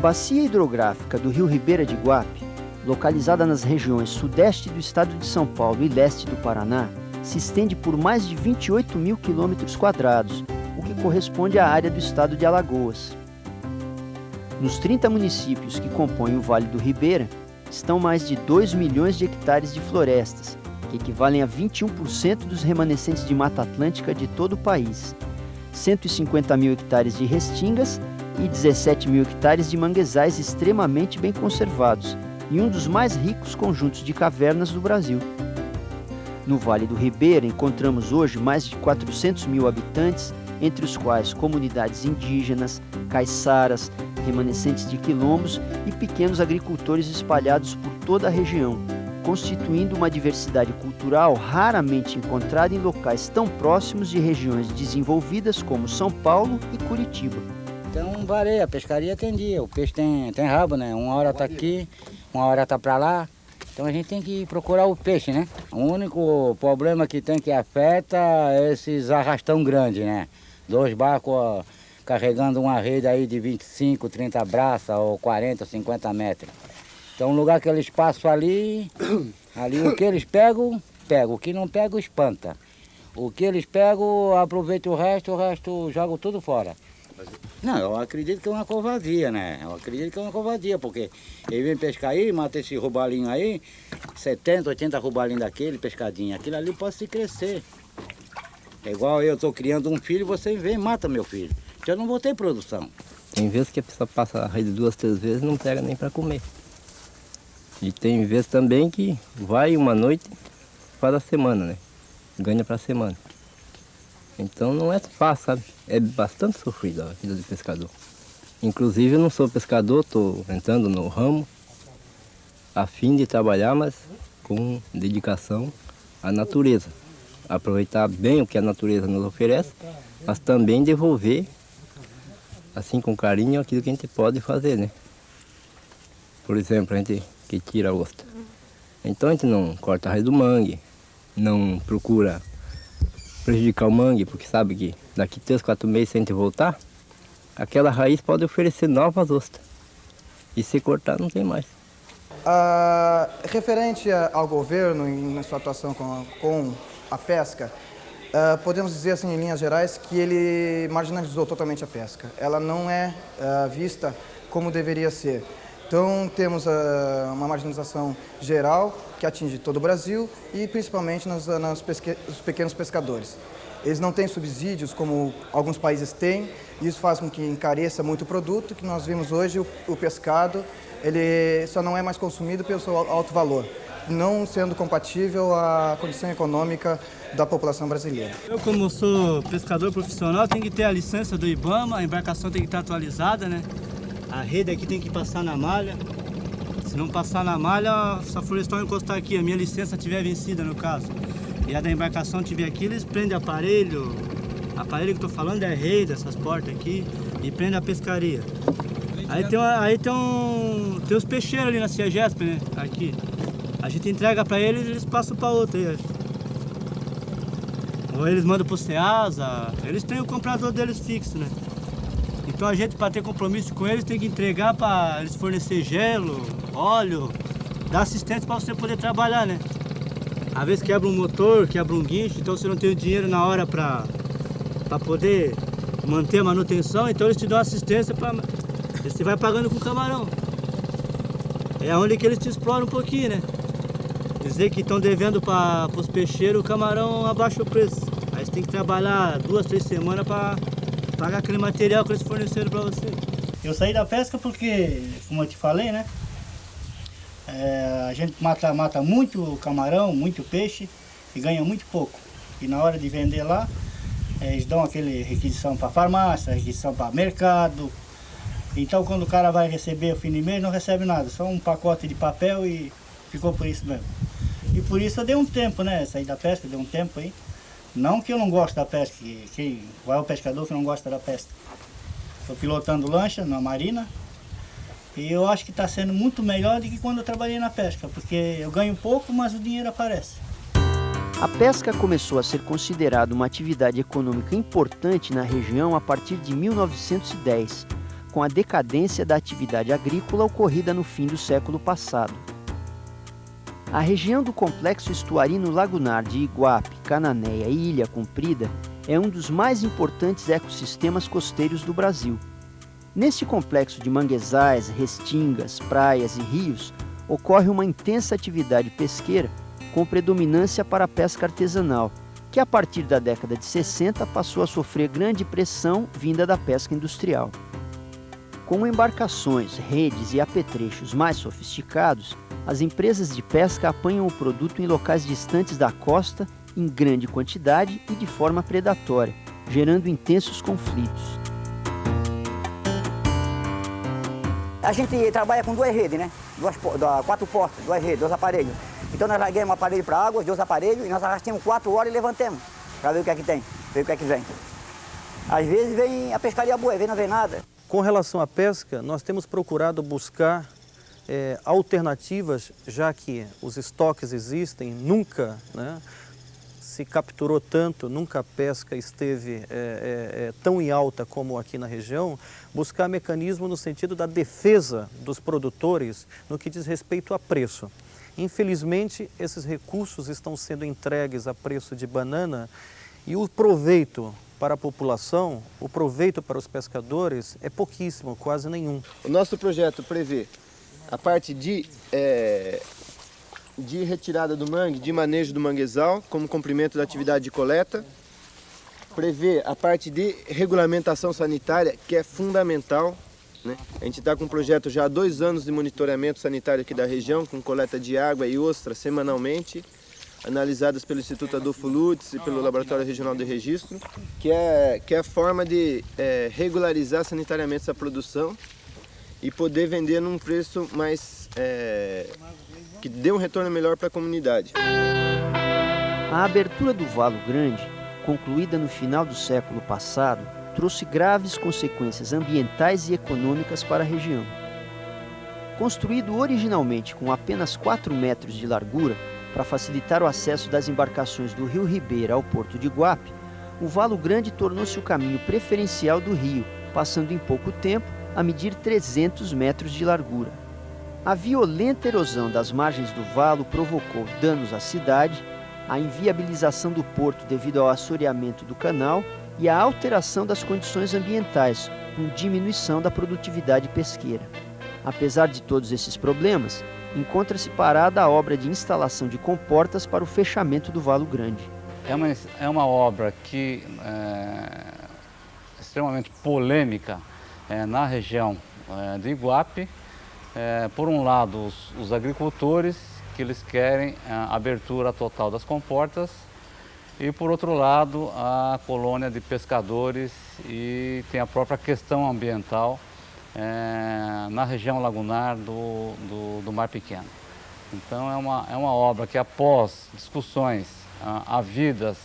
bacia hidrográfica do rio Ribeira de Iguape, localizada nas regiões sudeste do estado de São Paulo e leste do Paraná, se estende por mais de 28 mil quilômetros quadrados, o que corresponde à área do estado de Alagoas. Nos 30 municípios que compõem o Vale do Ribeira, estão mais de 2 milhões de hectares de florestas, que equivalem a 21% dos remanescentes de Mata Atlântica de todo o país, 150 mil hectares de restingas e 17 mil hectares de manguezais extremamente bem conservados, e um dos mais ricos conjuntos de cavernas do Brasil. No Vale do Ribeira encontramos hoje mais de 400 mil habitantes, entre os quais comunidades indígenas, caiçaras, remanescentes de quilombos e pequenos agricultores espalhados por toda a região, constituindo uma diversidade cultural raramente encontrada em locais tão próximos de regiões desenvolvidas como São Paulo e Curitiba. Então varia, a pescaria tem dia, o peixe tem rabo, né? Uma hora tá aqui, uma hora tá para lá. Então a gente tem que procurar o peixe, né? O único problema que tem que afeta é esses arrastão grandes, né? 2 barcos carregando uma rede aí de 25, 30 braças ou 40, 50 metros. Então o lugar que eles passam ali o que eles pegam, o que não pegam, espanta. O que eles pegam, aproveita o resto joga tudo fora. Não, eu acredito que é uma covardia, né? Porque ele vem pescar aí, mata esse robalinho aí, 70, 80 robalinhos daquele pescadinho. Aquilo ali pode se crescer. É igual eu estou criando um filho, você vem e mata meu filho. Eu não vou ter produção. Tem vezes que a pessoa passa a rede 2, 3 vezes e não pega nem para comer. E tem vezes também que vai uma noite, faz a semana, né? Ganha para a semana. Então não é fácil, sabe? É bastante sofrido a vida de pescador. Inclusive eu não sou pescador, estou entrando no ramo, a fim de trabalhar, mas com dedicação à natureza. Aproveitar bem o que a natureza nos oferece, mas também devolver, assim com carinho, aquilo que a gente pode fazer, né? Por exemplo, a gente que tira a ostra. Então a gente não corta a raiz do mangue, não procura prejudicar o mangue, porque sabe que daqui 3, 4 meses, se a gente voltar, aquela raiz pode oferecer novas ostras. E se cortar, não tem mais. Referente ao governo e na sua atuação com a pesca, podemos dizer assim, em linhas gerais, que ele marginalizou totalmente a pesca. Ela não é vista como deveria ser. Então temos uma marginalização geral que atinge todo o Brasil e principalmente os pequenos pescadores. Eles não têm subsídios como alguns países têm, e isso faz com que encareça muito o produto, que nós vimos hoje, o pescado, ele só não é mais consumido pelo seu alto valor, não sendo compatível à condição econômica da população brasileira. Eu, como sou pescador profissional, tenho que ter a licença do IBAMA, a embarcação tem que estar atualizada, né? A rede aqui tem que passar na malha. Se não passar na malha, se a florestal encostar aqui, a minha licença estiver vencida no caso, e a da embarcação estiver aqui, eles prendem aparelho. Aparelho que eu estou falando é rede, essas portas aqui, e prende a pescaria. Aí tem os peixeiros ali na CIAGESP, né? Aqui. A gente entrega para eles e eles passam para outra. Ou eles mandam para o SEASA, eles têm o comprador deles fixo, né? Então a gente, para ter compromisso com eles, tem que entregar para eles fornecer gelo, óleo, dar assistência para você poder trabalhar, né? Às vezes quebra um motor, quebra um guincho, então você não tem o dinheiro na hora para poder manter a manutenção, então eles te dão assistência para você vai pagando com o camarão. É onde que eles te exploram um pouquinho, né? Dizer que estão devendo para os peixeiros, o camarão abaixa o preço. Aí você tem que trabalhar 2, 3 semanas para pagar aquele material que eles forneceram para você. Eu saí da pesca porque, como eu te falei, né? A gente mata muito camarão, muito peixe e ganha muito pouco. E na hora de vender lá, eles dão aquele requisição para farmácia, requisição para mercado. Então quando o cara vai receber o fim de mês, não recebe nada, só um pacote de papel e ficou por isso mesmo. E por isso eu dei um tempo, né? Saí da pesca, dei um tempo aí. Não que eu não gosto da pesca, qual é o pescador que não gosta da pesca? Estou pilotando lancha na marina e eu acho que está sendo muito melhor do que quando eu trabalhei na pesca, porque eu ganho pouco, mas o dinheiro aparece. A pesca começou a ser considerada uma atividade econômica importante na região a partir de 1910, com a decadência da atividade agrícola ocorrida no fim do século passado. A região do complexo estuarino lagunar de Iguape, Cananéia e Ilha Comprida é um dos mais importantes ecossistemas costeiros do Brasil. Neste complexo de manguezais, restingas, praias e rios, ocorre uma intensa atividade pesqueira com predominância para a pesca artesanal, que a partir da década de 60 passou a sofrer grande pressão vinda da pesca industrial. Com embarcações, redes e apetrechos mais sofisticados, as empresas de pesca apanham o produto em locais distantes da costa em grande quantidade e de forma predatória, gerando intensos conflitos. A gente trabalha com 2 redes, né? 4 portas, 2 redes, 2 aparelhos. Então nós larguemos um aparelho para água, 2 aparelhos, e nós arrastamos 4 horas e levantemos, para ver o que é que tem, ver o que é que vem. Às vezes vem a pescaria boa, às vezes não vem nada. Com relação à pesca, nós temos procurado buscar alternativas, já que os estoques existem, nunca se capturou tanto, nunca a pesca esteve tão em alta como aqui na região, buscar mecanismo no sentido da defesa dos produtores no que diz respeito a preço. Infelizmente, esses recursos estão sendo entregues a preço de banana e o proveito para a população, o proveito para os pescadores é pouquíssimo, quase nenhum. O nosso projeto prevê a parte de retirada do mangue, de manejo do manguezal, como complemento da atividade de coleta. Prevê a parte de regulamentação sanitária, que é fundamental, né? A gente está com um projeto já há 2 anos de monitoramento sanitário aqui da região, com coleta de água e ostra semanalmente, analisadas pelo Instituto Adolfo Lutz e pelo Laboratório Regional de Registro, que é a forma de regularizar sanitariamente essa produção e poder vender num preço mais que dê um retorno melhor para a comunidade. A abertura do Valo Grande, concluída no final do século passado, trouxe graves consequências ambientais e econômicas para a região. Construído originalmente com apenas 4 metros de largura, para facilitar o acesso das embarcações do Rio Ribeira ao porto de Iguape, o Valo Grande tornou-se o caminho preferencial do rio, passando em pouco tempo a medir 300 metros de largura. A violenta erosão das margens do valo provocou danos à cidade, a inviabilização do porto devido ao assoreamento do canal e a alteração das condições ambientais, com diminuição da produtividade pesqueira. Apesar de todos esses problemas, encontra-se parada a obra de instalação de comportas para o fechamento do Valo Grande. É uma obra que é extremamente polêmica na região de Iguape. Por um lado, os agricultores, que eles querem a abertura total das comportas, e por outro lado, a colônia de pescadores, e tem a própria questão ambiental na região lagunar do Mar Pequeno. Então é uma obra que, após discussões havidas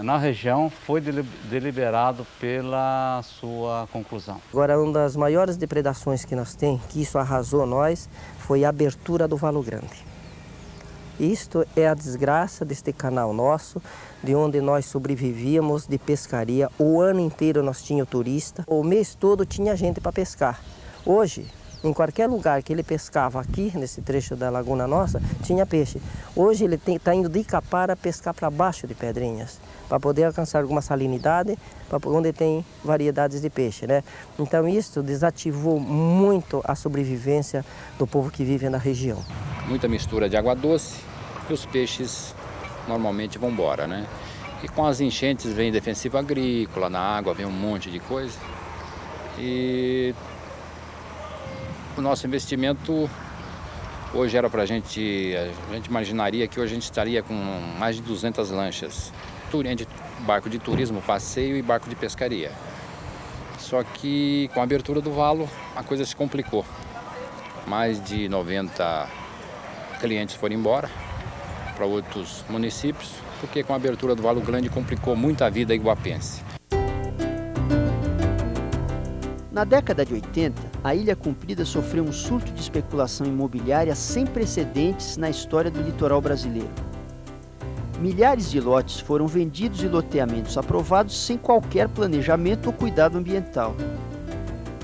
na região, foi deliberado pela sua conclusão. Agora, uma das maiores depredações que nós temos, que isso arrasou nós, foi a abertura do Valo Grande. Isto é a desgraça deste canal nosso, de onde nós sobrevivíamos de pescaria. O ano inteiro nós tínhamos turista, o mês todo tinha gente para pescar. Hoje, em qualquer lugar que ele pescava aqui, nesse trecho da laguna nossa, tinha peixe. Hoje ele está indo de Capara pescar para baixo de Pedrinhas, para poder alcançar alguma salinidade, onde tem variedades de peixe, né? Então isso desativou muito a sobrevivência do povo que vive na região. Muita mistura de água doce e os peixes normalmente vão embora, né? E com as enchentes vem defensivo agrícola, na água vem um monte de coisa. E o nosso investimento hoje era para a gente imaginaria que hoje a gente estaria com mais de 200 lanchas, barco de turismo, passeio e barco de pescaria. Só que com a abertura do valo a coisa se complicou. Mais de 90 clientes foram embora para outros municípios, porque com a abertura do Valo Grande complicou muito a vida iguapense. Na década de 80, a Ilha Comprida sofreu um surto de especulação imobiliária sem precedentes na história do litoral brasileiro. Milhares de lotes foram vendidos e loteamentos aprovados sem qualquer planejamento ou cuidado ambiental.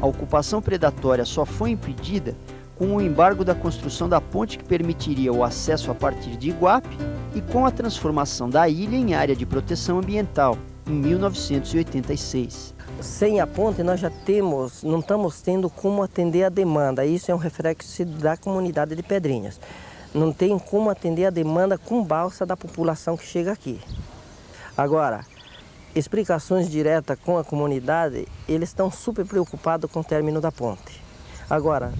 A ocupação predatória só foi impedida com o embargo da construção da ponte que permitiria o acesso a partir de Iguape e com a transformação da ilha em área de proteção ambiental, em 1986. Sem a ponte, nós não estamos tendo como atender a demanda. Isso é um reflexo da comunidade de Pedrinhas. Não tem como atender a demanda com balsa da população que chega aqui. Agora, explicações diretas com a comunidade, eles estão super preocupados com o término da ponte. Agora,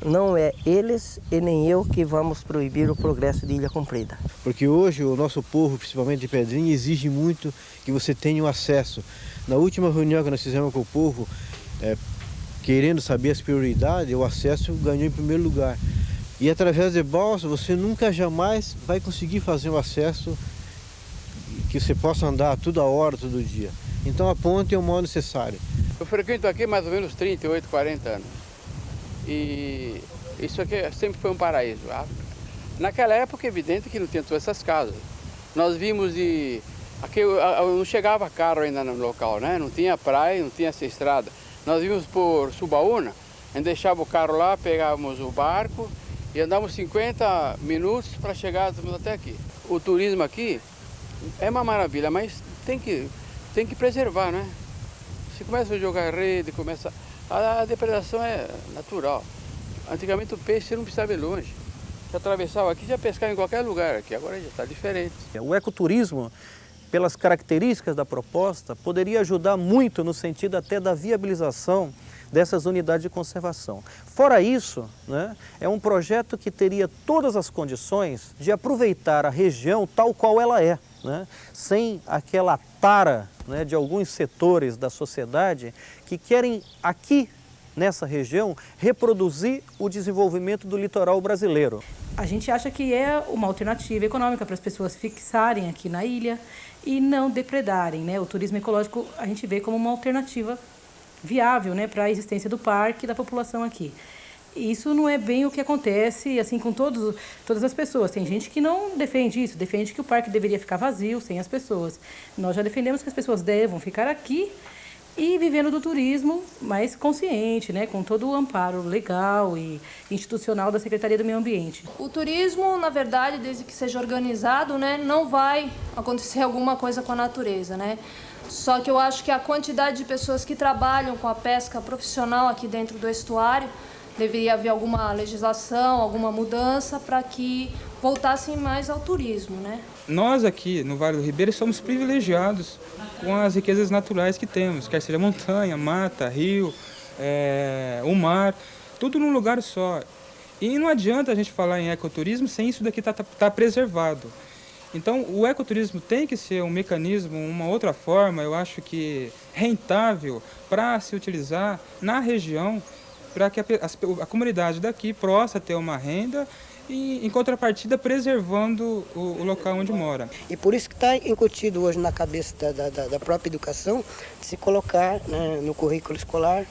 não é eles e nem eu que vamos proibir o progresso de Ilha Comprida. Porque hoje o nosso povo, principalmente de Pedrinha, exige muito que você tenha o acesso. Na última reunião que nós fizemos com o povo, querendo saber as prioridades, o acesso ganhou em primeiro lugar. E através de balsa você nunca jamais vai conseguir fazer o acesso que você possa andar toda hora, todo dia. Então a ponte é o mal necessário. Eu frequento aqui mais ou menos 38, 40 anos. E isso aqui sempre foi um paraíso. Naquela época é evidente que não tinha todas essas casas. Nós vimos aqui não chegava carro ainda no local, né? Não tinha praia, não tinha essa estrada. Nós vimos por Subaúna, a gente deixava o carro lá, pegávamos o barco e andávamos 50 minutos para chegar até aqui. O turismo aqui é uma maravilha, mas tem que preservar, né? Se começa a jogar rede, a depredação é natural. Antigamente o peixe não precisava ir longe. Você atravessava aqui e já pescava em qualquer lugar aqui, agora já está diferente. O ecoturismo, pelas características da proposta, poderia ajudar muito no sentido até da viabilização dessas unidades de conservação. Fora isso, né, é um projeto que teria todas as condições de aproveitar a região tal qual ela é, né, sem aquela tara, né, de alguns setores da sociedade que querem aqui, nessa região, reproduzir o desenvolvimento do litoral brasileiro. A gente acha que é uma alternativa econômica para as pessoas fixarem aqui na ilha e não depredarem, né? O turismo ecológico a gente vê como uma alternativa viável, né, para a existência do parque e da população aqui. E isso não é bem o que acontece assim com todas as pessoas. Tem gente que não defende isso, defende que o parque deveria ficar vazio, sem as pessoas. Nós já defendemos que as pessoas devam ficar aqui e vivendo do turismo mais consciente, né, com todo o amparo legal e institucional da Secretaria do Meio Ambiente. O turismo, na verdade, desde que seja organizado, né, não vai acontecer alguma coisa com a natureza, né? Só que eu acho que a quantidade de pessoas que trabalham com a pesca profissional aqui dentro do estuário, deveria haver alguma legislação, alguma mudança para que voltassem mais ao turismo, né? Nós aqui no Vale do Ribeira somos privilegiados com as riquezas naturais que temos, quer seja montanha, mata, rio, o mar, tudo num lugar só. E não adianta a gente falar em ecoturismo sem isso daqui tá preservado. Então, o ecoturismo tem que ser um mecanismo, uma outra forma, eu acho que rentável para se utilizar na região, para que a comunidade daqui possa ter uma renda e, em contrapartida, preservando o local onde mora. E por isso que está incutido hoje na cabeça da própria educação de se colocar, né, no currículo escolar,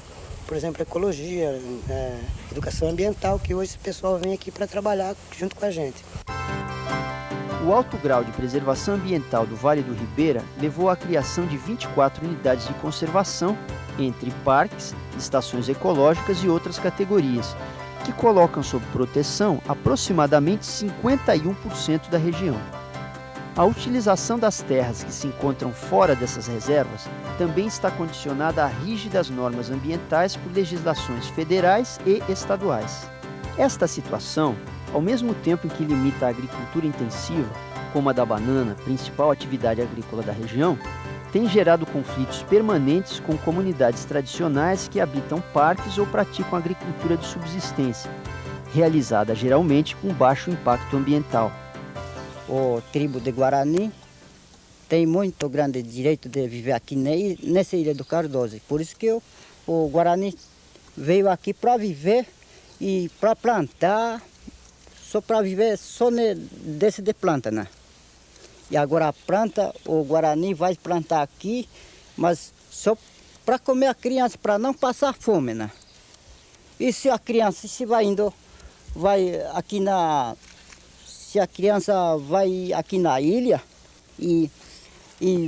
por exemplo, ecologia, educação ambiental, que hoje esse pessoal vem aqui para trabalhar junto com a gente. O alto grau de preservação ambiental do Vale do Ribeira levou à criação de 24 unidades de conservação, entre parques, estações ecológicas e outras categorias, que colocam sob proteção aproximadamente 51% da região. A utilização das terras que se encontram fora dessas reservas também está condicionada a rígidas normas ambientais por legislações federais e estaduais. Esta situação, ao mesmo tempo em que limita a agricultura intensiva, como a da banana, principal atividade agrícola da região, tem gerado conflitos permanentes com comunidades tradicionais que habitam parques ou praticam agricultura de subsistência, realizada geralmente com baixo impacto ambiental. O tribo de Guarani tem muito grande direito de viver aqui nessa Ilha do Cardoso. Por isso que o Guarani veio aqui para viver e para plantar, só para viver desse de planta, né? E agora a planta, o Guarani vai plantar aqui, mas só para comer a criança, para não passar fome, né? E se a criança se a criança vai aqui na ilha e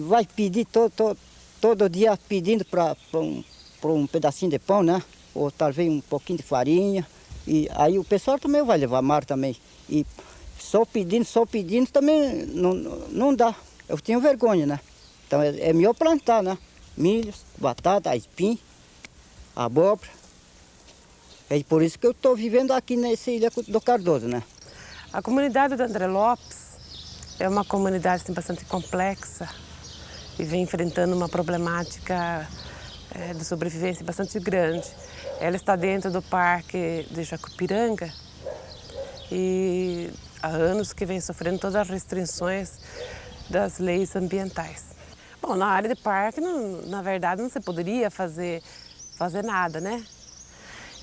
vai pedir todo dia pedindo para um pedacinho de pão, né? ou talvez um pouquinho de farinha. E aí o pessoal também vai levar mar também. E só pedindo também não dá. Eu tenho vergonha, né? Então é melhor plantar, né? Milho, batata, aipim, abóbora. É por isso que eu estou vivendo aqui nessa Ilha do Cardoso, né? A comunidade do André Lopes é uma comunidade assim, bastante complexa e vem enfrentando uma problemática de sobrevivência bastante grande. Ela está dentro do Parque de Jacupiranga e há anos que vem sofrendo todas as restrições das leis ambientais. Bom, na área de parque, na verdade, não se poderia fazer nada, né?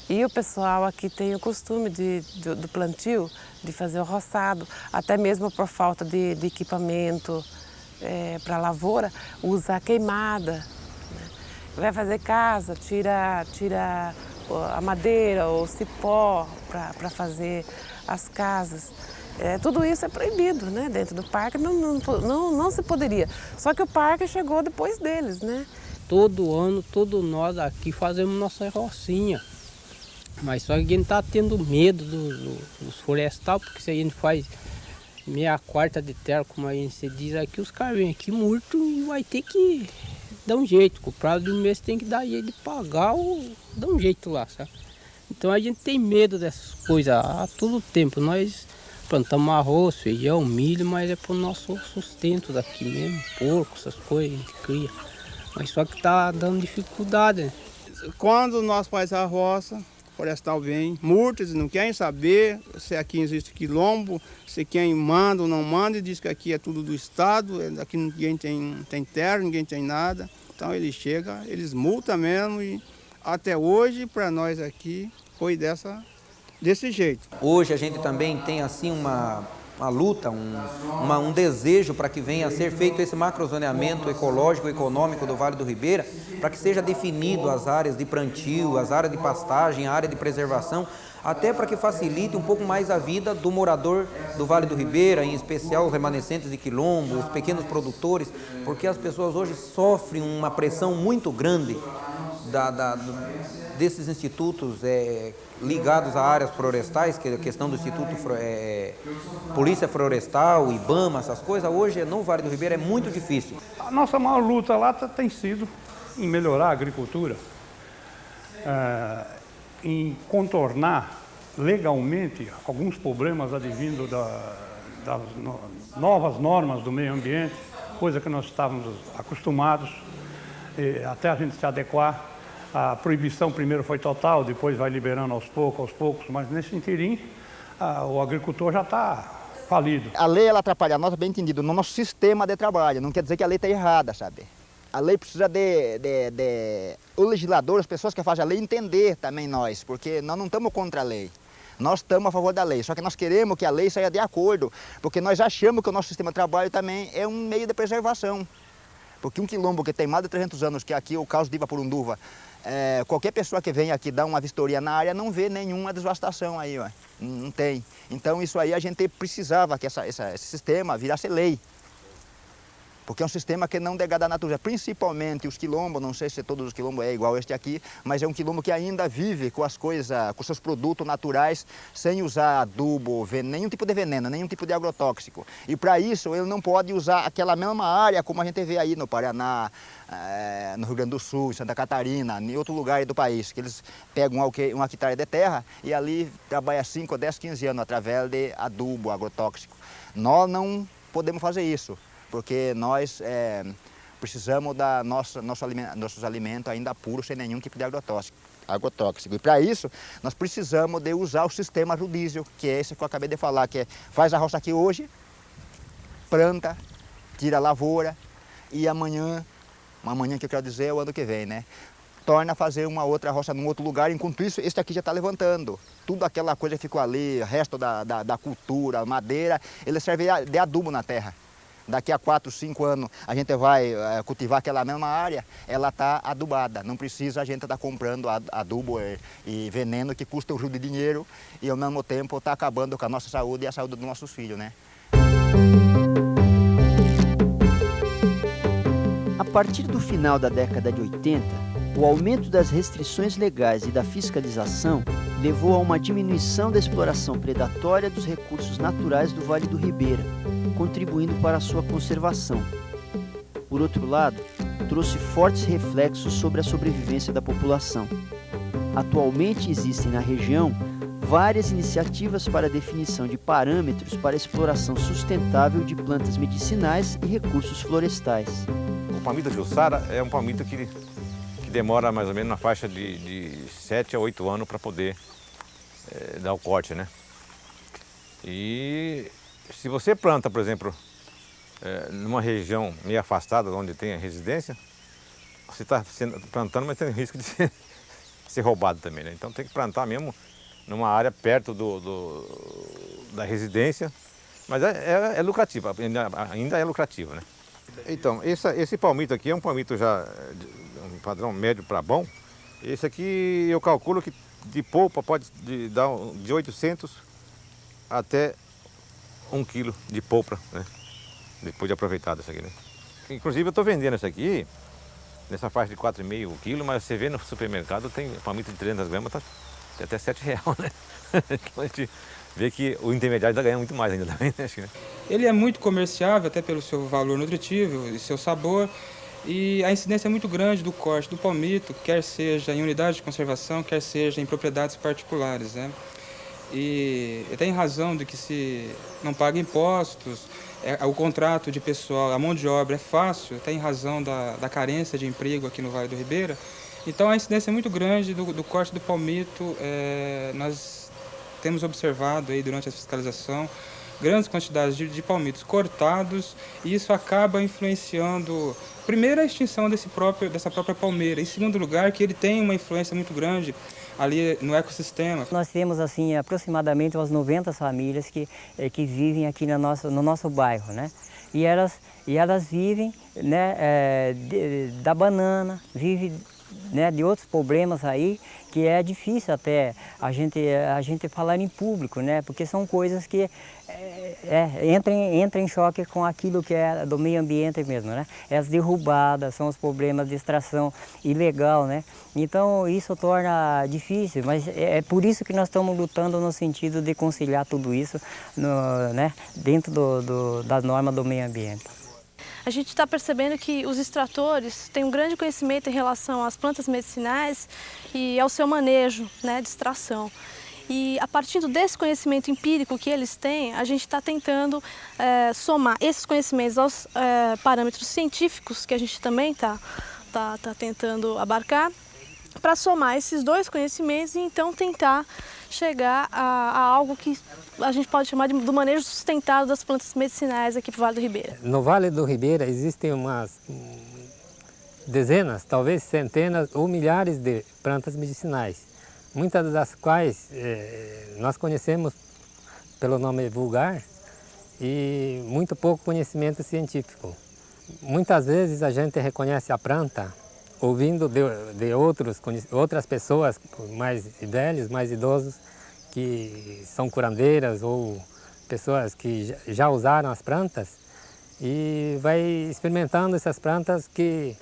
E o pessoal aqui tem o costume do plantio, de fazer o roçado, até mesmo por falta de equipamento para a lavoura, usa a queimada. Né? Vai fazer casa, tira a madeira ou o cipó para fazer as casas. Tudo isso é proibido, né? Dentro do parque não se poderia. Só que o parque chegou depois deles, né? Todo ano, todos nós aqui fazemos nossa rocinha. Mas só que a gente está tendo medo dos florestais, porque se a gente faz meia quarta de terra, como a gente diz aqui, os caras vêm aqui morto e vai ter que dar um jeito. Com o prazo de um mês tem que dar jeito de pagar ou dar um jeito lá, sabe? Então a gente tem medo dessas coisas a todo tempo. Nós plantamos arroz, feijão, milho, mas é para o nosso sustento daqui mesmo, porco, essas coisas a gente cria. Mas só que está dando dificuldade, né? Quando nós fazemos a roça, florestal vem, multas, não querem saber se aqui existe quilombo, se quem manda ou não manda, e diz que aqui é tudo do Estado, aqui ninguém tem terra, ninguém tem nada. Então eles chegam, eles multam mesmo e até hoje para nós aqui foi desse jeito. Hoje a gente também tem assim uma luta, um desejo para que venha a ser feito esse macrozoneamento ecológico e econômico do Vale do Ribeira, para que seja definido as áreas de plantio, as áreas de pastagem, a área de preservação, até para que facilite um pouco mais a vida do morador do Vale do Ribeira, em especial os remanescentes de quilombo, os pequenos produtores, porque as pessoas hoje sofrem uma pressão muito grande desses institutos ligados a áreas florestais, que é a questão do Instituto Polícia Florestal, IBAMA, essas coisas, hoje no Vale do Ribeira é muito difícil. A nossa maior luta lá tem sido em melhorar a agricultura, em contornar legalmente alguns problemas advindo das novas normas do meio ambiente, coisa que nós estávamos acostumados, até a gente se adequar. A proibição primeiro foi total, depois vai liberando aos poucos, mas nesse inteirinho o agricultor já está falido. A lei ela atrapalha nós, bem entendido, no nosso sistema de trabalho, não quer dizer que a lei está errada, sabe? A lei precisa o legislador, as pessoas que fazem a lei, entender também nós, porque nós não estamos contra a lei. Nós estamos a favor da lei, só que nós queremos que a lei saia de acordo, porque nós achamos que o nosso sistema de trabalho também é um meio de preservação. Porque um quilombo que tem mais de 300 anos, que é aqui o caos de Ipapurunduva, qualquer pessoa que vem aqui dar uma vistoria na área não vê nenhuma devastação aí, ó. Não tem. Então isso aí a gente precisava que esse sistema virasse lei. Porque é um sistema que não degrada a natureza, principalmente os quilombos, não sei se todos os quilombos é igual este aqui, mas é um quilombo que ainda vive com as coisas, com seus produtos naturais, sem usar adubo, nenhum tipo de veneno, nenhum tipo de agrotóxico. E para isso ele não pode usar aquela mesma área como a gente vê aí no Paraná, no Rio Grande do Sul, em Santa Catarina, em outro lugar do país, que eles pegam um hectare de terra e ali trabalham 5, 10, 15 anos através de adubo, agrotóxico. Nós não podemos fazer isso, porque nós precisamos da nossos alimentos ainda puros, sem nenhum tipo de agrotóxico. E para isso, nós precisamos de usar o sistema rodízio, que é esse que eu acabei de falar, que faz a roça aqui hoje, planta, tira a lavoura, e amanhã que eu quero dizer é o ano que vem, né? Torna a fazer uma outra roça num outro lugar, enquanto isso, este aqui já está levantando. Tudo aquela coisa que ficou ali, o resto da cultura, madeira, ele serve de adubo na terra. Daqui a 4, 5 anos a gente vai cultivar aquela mesma área, ela está adubada. Não precisa a gente estar comprando adubo e veneno que custa um rio de dinheiro e ao mesmo tempo está acabando com a nossa saúde e a saúde dos nossos filhos, né? A partir do final da década de 80, O aumento das restrições legais e da fiscalização levou a uma diminuição da exploração predatória dos recursos naturais do Vale do Ribeira, contribuindo para a sua conservação. Por outro lado, trouxe fortes reflexos sobre a sobrevivência da população. Atualmente existem na região várias iniciativas para a definição de parâmetros para a exploração sustentável de plantas medicinais e recursos florestais. O palmito Jussara é um palmito que demora mais ou menos na faixa de 7 a 8 anos para poder dar o corte, né? E se você planta, por exemplo, numa região meio afastada, onde tem a residência, você está plantando, mas tem risco de ser roubado também, né? Então tem que plantar mesmo numa área perto da residência, mas é lucrativo, ainda é lucrativo, né? Então, esse palmito aqui é um palmito já um padrão médio para bom. Esse aqui eu calculo que de polpa pode dar de 800 até 1 quilo de polpa, né? Depois de aproveitado isso aqui, né? Inclusive eu estou vendendo isso aqui nessa faixa de 4,5 kg, mas você vê no supermercado tem palmito de 300 gramas, tá até R$7, né? Então a gente vê que o intermediário ainda ganha muito mais ainda também, né? Ele é muito comerciável, até pelo seu valor nutritivo e seu sabor, e a incidência é muito grande do corte do palmito, quer seja em unidade de conservação, quer seja em propriedades particulares, né? E tem razão de que se não paga impostos, o contrato de pessoal, a mão de obra é fácil, tem razão da carência de emprego aqui no Vale do Ribeira. Então a incidência é muito grande do corte do palmito. Nós temos observado aí durante a fiscalização grandes quantidades de palmitos cortados, e isso acaba influenciando, primeiro, a extinção dessa própria palmeira, em segundo lugar, que ele tem uma influência muito grande ali no ecossistema. Nós temos assim aproximadamente umas 90 famílias que vivem aqui no nosso bairro, né? E elas vivem, né, da banana, vivem, né, de outros problemas aí que é difícil até a gente falar em público, né? Porque são coisas que entram em choque com aquilo que é do meio ambiente mesmo, né? As derrubadas, são os problemas de extração ilegal, né? Então isso torna difícil, mas é por isso que nós estamos lutando no sentido de conciliar tudo isso né, dentro da norma do meio ambiente. A gente está percebendo que os extratores têm um grande conhecimento em relação às plantas medicinais e ao seu manejo, né, de extração. E a partir desse conhecimento empírico que eles têm, a gente está tentando somar esses conhecimentos aos parâmetros científicos que a gente também está tentando abarcar, para somar esses dois conhecimentos e então tentar chegar a algo que a gente pode chamar do manejo sustentado das plantas medicinais aqui para o Vale do Ribeira. No Vale do Ribeira existem umas dezenas, talvez centenas ou milhares de plantas medicinais, muitas das quais nós conhecemos pelo nome vulgar e muito pouco conhecimento científico. Muitas vezes a gente reconhece a planta ouvindo de outras pessoas mais velhos, mais idosos, que são curandeiras ou pessoas que já usaram as plantas, e vai experimentando essas plantas que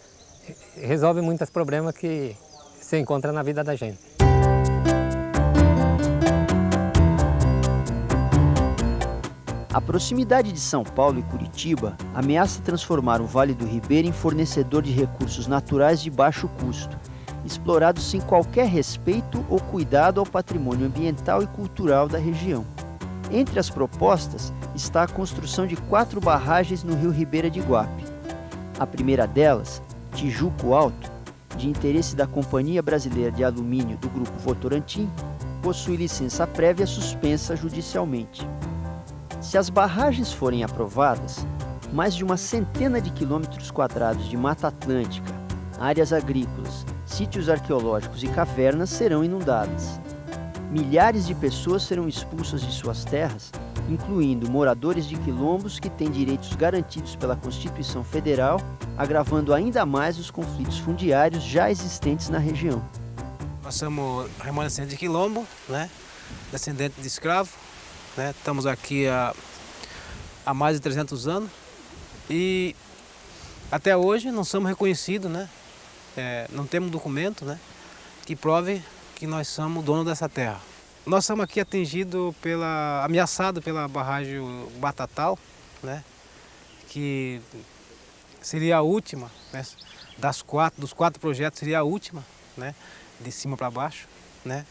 resolvem muitos problemas que se encontram na vida da gente. A proximidade de São Paulo e Curitiba ameaça transformar o Vale do Ribeira em fornecedor de recursos naturais de baixo custo, explorados sem qualquer respeito ou cuidado ao patrimônio ambiental e cultural da região. Entre as propostas está a construção de 4 barragens no rio Ribeira de Iguape. A primeira delas, Tijuco Alto, de interesse da Companhia Brasileira de Alumínio do Grupo Votorantim, possui licença prévia suspensa judicialmente. Se as barragens forem aprovadas, mais de uma centena de quilômetros quadrados de Mata Atlântica, áreas agrícolas, sítios arqueológicos e cavernas serão inundadas. Milhares de pessoas serão expulsas de suas terras, incluindo moradores de quilombos que têm direitos garantidos pela Constituição Federal, agravando ainda mais os conflitos fundiários já existentes na região. Nós somos remanescentes de quilombo, né? Descendentes de escravo. Né? Estamos aqui há mais de 300 anos e até hoje não somos reconhecidos, né? não temos documento, né, que prove que nós somos dono dessa terra. Nós somos aqui ameaçados pela barragem Batatal, né, que seria a última, né, dos quatro projetos seria a última, né, de cima para baixo, né,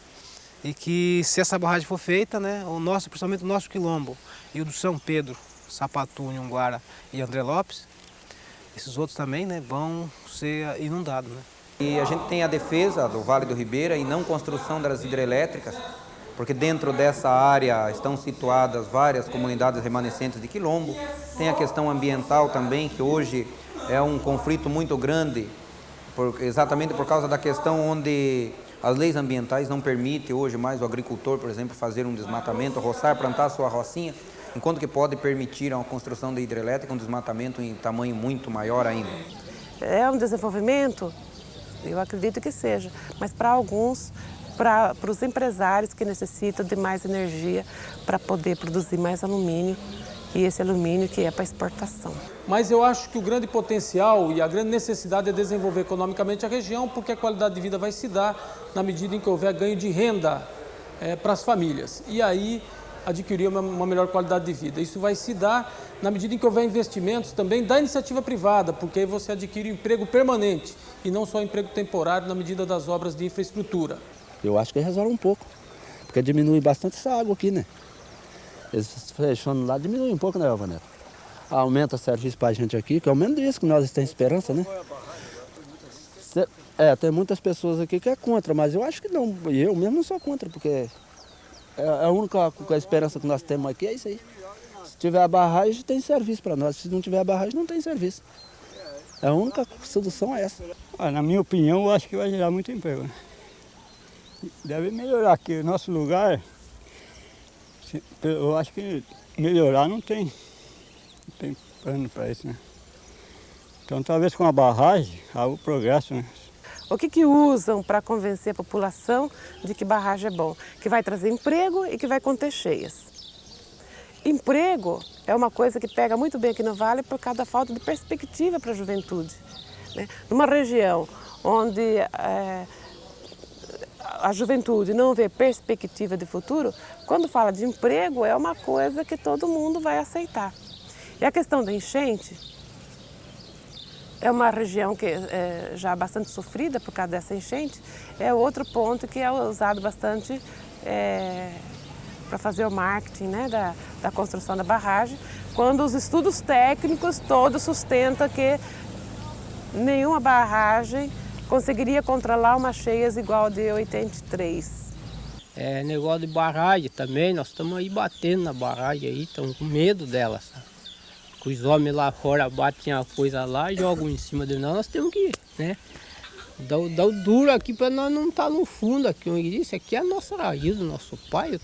e que se essa barragem for feita, né, principalmente o nosso quilombo e o do São Pedro, Sapatu, Nhunguara e André Lopes, esses outros também, né, vão ser inundados, né. E a gente tem a defesa do Vale do Ribeira e não construção das hidrelétricas, porque dentro dessa área estão situadas várias comunidades remanescentes de quilombo. Tem a questão ambiental também, que hoje é um conflito muito grande, exatamente por causa da questão onde as leis ambientais não permitem hoje mais o agricultor, por exemplo, fazer um desmatamento, roçar, plantar sua rocinha, enquanto que pode permitir a construção de hidrelétrica, um desmatamento em tamanho muito maior ainda. É um desenvolvimento? Eu acredito que seja, mas para alguns, para os empresários que necessitam de mais energia para poder produzir mais alumínio, e esse alumínio que é para exportação. Mas eu acho que o grande potencial e a grande necessidade é desenvolver economicamente a região, porque a qualidade de vida vai se dar na medida em que houver ganho de renda para as famílias. E aí adquirir uma melhor qualidade de vida. Isso vai se dar na medida em que houver investimentos também da iniciativa privada, porque aí você adquire emprego permanente e não só emprego temporário na medida das obras de infraestrutura. Eu acho que resolve um pouco, porque diminui bastante essa água aqui, né? Eles fechando lá diminui um pouco, né, Vanessa? Aumenta o serviço para a gente aqui, que é ao menos isso que nós temos esperança, né? Tem muitas pessoas aqui que é contra, mas eu acho que não, eu mesmo não sou contra, porque a única esperança que nós temos aqui é isso aí. Se tiver a barragem, tem serviço para nós, se não tiver a barragem, não tem serviço. A única solução é essa. Na minha opinião, eu acho que vai gerar muito emprego, né? Deve melhorar aqui, o nosso lugar, eu acho que melhorar não tem plano para isso, né? Então talvez com a barragem, há o progresso, né? O que usam para convencer a população de que barragem é bom? Que vai trazer emprego e que vai conter cheias. Emprego é uma coisa que pega muito bem aqui no Vale por causa da falta de perspectiva para a juventude, né? Numa região onde a juventude não vê perspectiva de futuro, quando fala de emprego é uma coisa que todo mundo vai aceitar. E a questão da enchente é uma região que é já bastante sofrida por causa dessa enchente, é outro ponto que é usado bastante para fazer o marketing, né, da construção da barragem, quando os estudos técnicos todos sustentam que nenhuma barragem conseguiria controlar uma cheias igual a de 83. Negócio de barragem também, nós estamos aí batendo na barragem aí, estamos com medo dela, sabe? Os homens lá fora batem a coisa lá, jogam em cima de nós temos que, né? Dar o duro aqui para nós não estar no fundo aqui, onde isso aqui é a nossa raiz, do nosso pai.